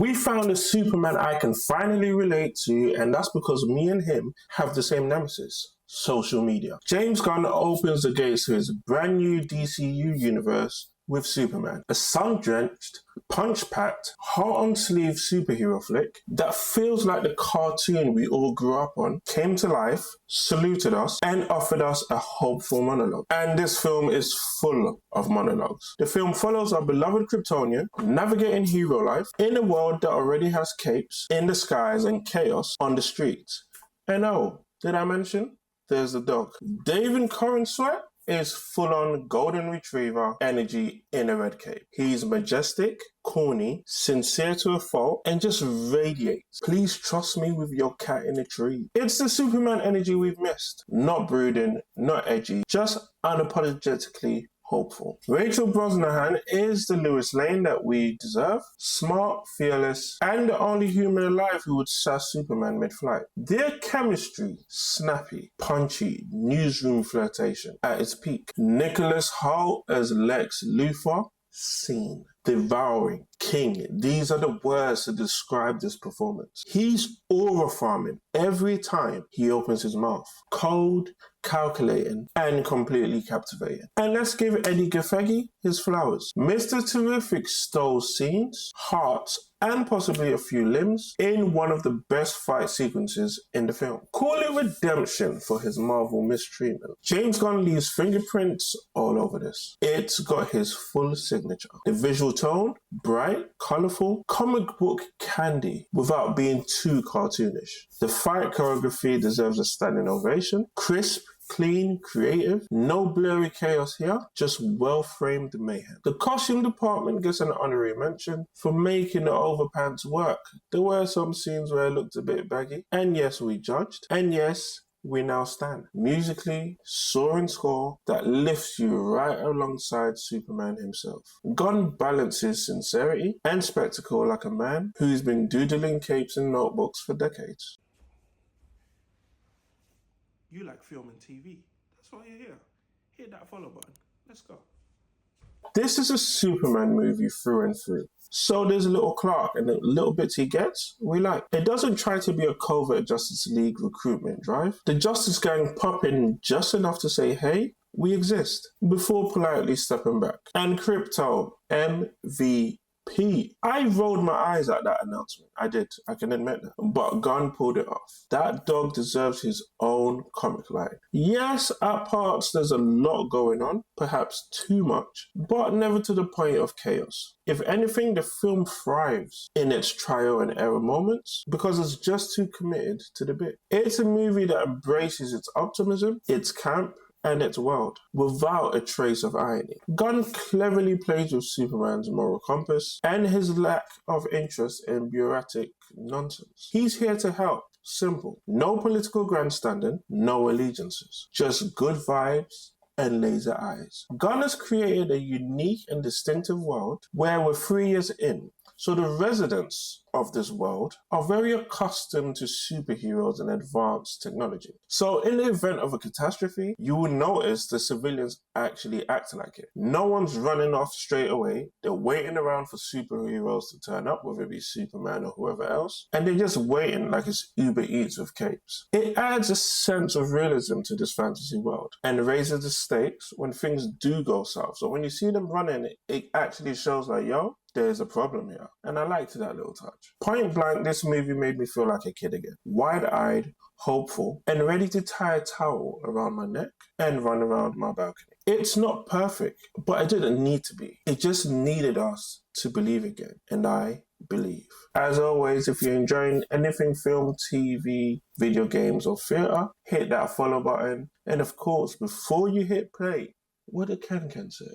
We found a Superman I can finally relate to, and that's because me and him have the same nemesis: social media. James Gunn opens the gates to his brand new DCU universe with Superman, a sun-drenched, punch-packed, heart-on-sleeve superhero flick that feels like the cartoon we all grew up on, came to life, saluted us, and offered us a hopeful monologue. And this film is full of monologues. The film follows our beloved Kryptonian navigating hero life in a world that already has capes in the skies and chaos on the streets. And oh, did I mention? There's the dog. David Corenswet is full-on golden retriever energy in a red cape. He's majestic, corny, sincere to a fault, and just radiates. Please trust me with your cat in a tree. It's the Superman energy we've missed. Not brooding, not edgy, just unapologetically hopeful. Rachel Brosnahan is the Lois Lane that we deserve. Smart, fearless, and the only human alive who would sass Superman mid-flight. Their chemistry, snappy, punchy, newsroom flirtation at its peak. Nicholas Hoult as Lex Luthor, scene. Devouring, king. These are the words to describe this performance. He's aura farming every time he opens his mouth. Cold, calculating, and completely captivating. And let's give Eddie Gaffegi his flowers. Mr. Terrific stole scenes, hearts, and possibly a few limbs in one of the best fight sequences in the film. Call it redemption for his Marvel mistreatment. James Gunn leaves fingerprints all over this. It's got his full signature. The visual tone, bright, colourful, comic book candy without being too cartoonish. The fight choreography deserves a standing ovation. Crisp, clean, creative, no blurry chaos here, just well-framed mayhem. The costume department gets an honorary mention for making the overpants work. There were some scenes where it looked a bit baggy, and yes, we judged, and yes, we now stand. Musically, soaring score that lifts you right alongside Superman himself. Gunn balances sincerity and spectacle like a man who's been doodling capes and notebooks for decades. You like film and TV. That's why you're here. Hit that follow button. Let's go. This is a Superman movie through and through. So there's little Clark, and the little bits he gets, we like. It doesn't try to be a covert Justice League recruitment drive. The Justice Gang pop in just enough to say, hey, we exist, before politely stepping back. And Crypto, MVP. I rolled my eyes at that announcement. I did, I can admit that. But Gunn pulled it off. That dog deserves his own comic line. Yes, at parts there's a lot going on, perhaps too much, but never to the point of chaos. If anything, the film thrives in its trial and error moments because it's just too committed to the bit. It's a movie that embraces its optimism, its camp, and its world, without a trace of irony. Gunn cleverly plays with Superman's moral compass and his lack of interest in bureaucratic nonsense. He's here to help. Simple. No political grandstanding, no allegiances. Just good vibes and laser eyes. Gunn has created a unique and distinctive world where we're 3 years in. So the residents of this world are very accustomed to superheroes and advanced technology. So in the event of a catastrophe, you will notice the civilians actually act like it. No one's running off straight away. They're waiting around for superheroes to turn up, whether it be Superman or whoever else. And they're just waiting like it's Uber Eats with capes. It adds a sense of realism to this fantasy world and raises the stakes when things do go south. So when you see them running, it actually shows like, yo, there's a problem here. And I liked that little touch. Point blank, this movie made me feel like a kid again. Wide-eyed, hopeful, and ready to tie a towel around my neck and run around my balcony. It's not perfect, but it didn't need to be. It just needed us to believe again. And I believe. As always, if you're enjoying anything film, TV, video games, or theatre, hit that follow button. And of course, before you hit play, what did Ken say?